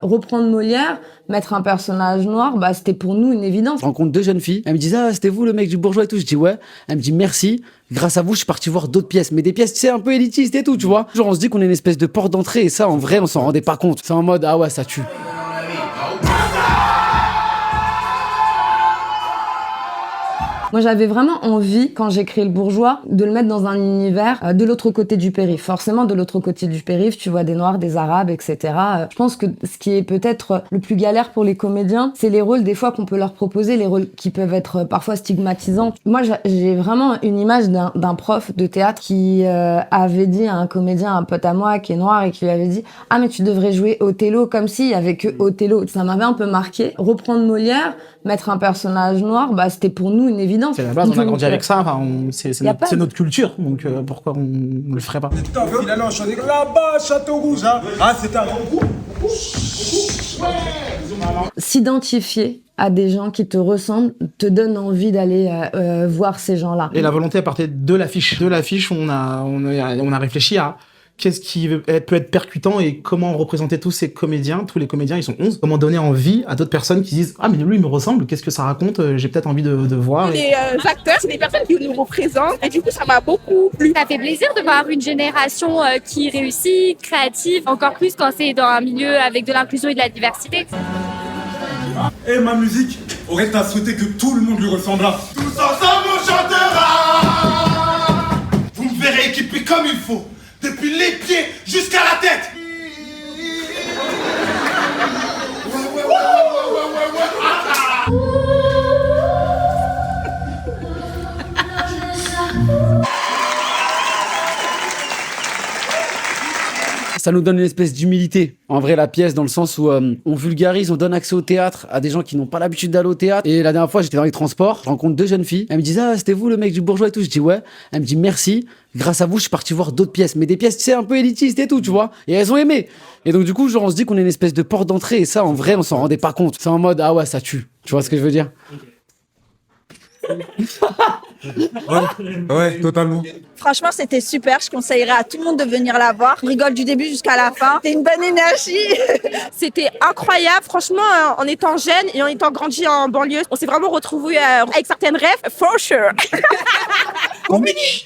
Reprendre Molière, mettre un personnage noir, bah c'était pour nous une évidence. Je rencontre deux jeunes filles, elles me disent ah c'était vous le mec du bourgeois et tout, je dis ouais, elle me dit merci, grâce à vous je suis parti voir d'autres pièces, mais des pièces tu sais un peu élitistes et tout tu vois. Genre on se dit qu'on est une espèce de porte d'entrée et ça en vrai on s'en rendait pas compte. C'est en mode ah ouais ça tue. Moi, j'avais vraiment envie, quand j'ai créé Le Bourgeois, de le mettre dans un univers de l'autre côté du périph'. Forcément, de l'autre côté du périph', tu vois des Noirs, des Arabes, etc. Je pense que ce qui est peut-être le plus galère pour les comédiens, c'est les rôles, des fois, qu'on peut leur proposer, les rôles qui peuvent être parfois stigmatisants. Moi, j'ai vraiment une image d'un prof de théâtre qui avait dit à un comédien, un pote à moi, qui est noir, et qui lui avait dit « Ah, mais tu devrais jouer Othello », comme s'il y avait que Othello. Ça m'avait un peu marqué. Reprendre Molière, mettre un personnage noir, bah, c'était pour nous une évidence. C'est la base, on a grandi avec ça, enfin, c'est notre culture, donc pourquoi on ne le ferait pas? Finalement, je suis là-bas, Château Rouge, hein. Ah, c'est un coup. S'identifier à des gens qui te ressemblent te donne envie d'aller voir ces gens-là. Et la volonté, à partir de l'affiche. De l'affiche, on a réfléchi à qu'est-ce qui peut être percutant et comment représenter tous ces comédiens. Tous les comédiens, ils sont 11. Comment donner envie à d'autres personnes qui disent « Ah, mais lui, il me ressemble, qu'est-ce que ça raconte? J'ai peut-être envie de voir. » Les acteurs, c'est des personnes qui nous représentent et du coup, ça m'a beaucoup plu. Ça fait plaisir de voir une génération qui réussit, créative, encore plus quand c'est dans un milieu avec de l'inclusion et de la diversité. Et ma musique aurait à souhaiter que tout le monde lui ressemblât. Tous ensemble, on chantera. Vous me verrez équipé comme il faut. Depuis les pieds jusqu'à la tête. Ça nous donne une espèce d'humilité. En vrai, la pièce, dans le sens où on vulgarise, on donne accès au théâtre à des gens qui n'ont pas l'habitude d'aller au théâtre. Et la dernière fois, j'étais dans les transports, je rencontre deux jeunes filles. Elles me disent ah c'était vous le mec du bourgeois et tout. Je dis ouais. Elle me dit merci. Grâce à vous, je suis parti voir d'autres pièces, mais des pièces tu sais un peu élitistes et tout, tu vois. Et elles ont aimé. Et donc du coup, genre on se dit qu'on est une espèce de porte d'entrée et ça, en vrai, on s'en rendait pas compte. C'est en mode ah ouais ça tue. Tu vois ce que je veux dire? Ouais, totalement. Franchement, c'était super. Je conseillerais à tout le monde de venir la voir. On rigole du début jusqu'à la fin. C'est une bonne énergie. C'était incroyable. Franchement, en étant jeune et en étant grandi en banlieue, on s'est vraiment retrouvés avec certaines rêves. For sure. Comédie.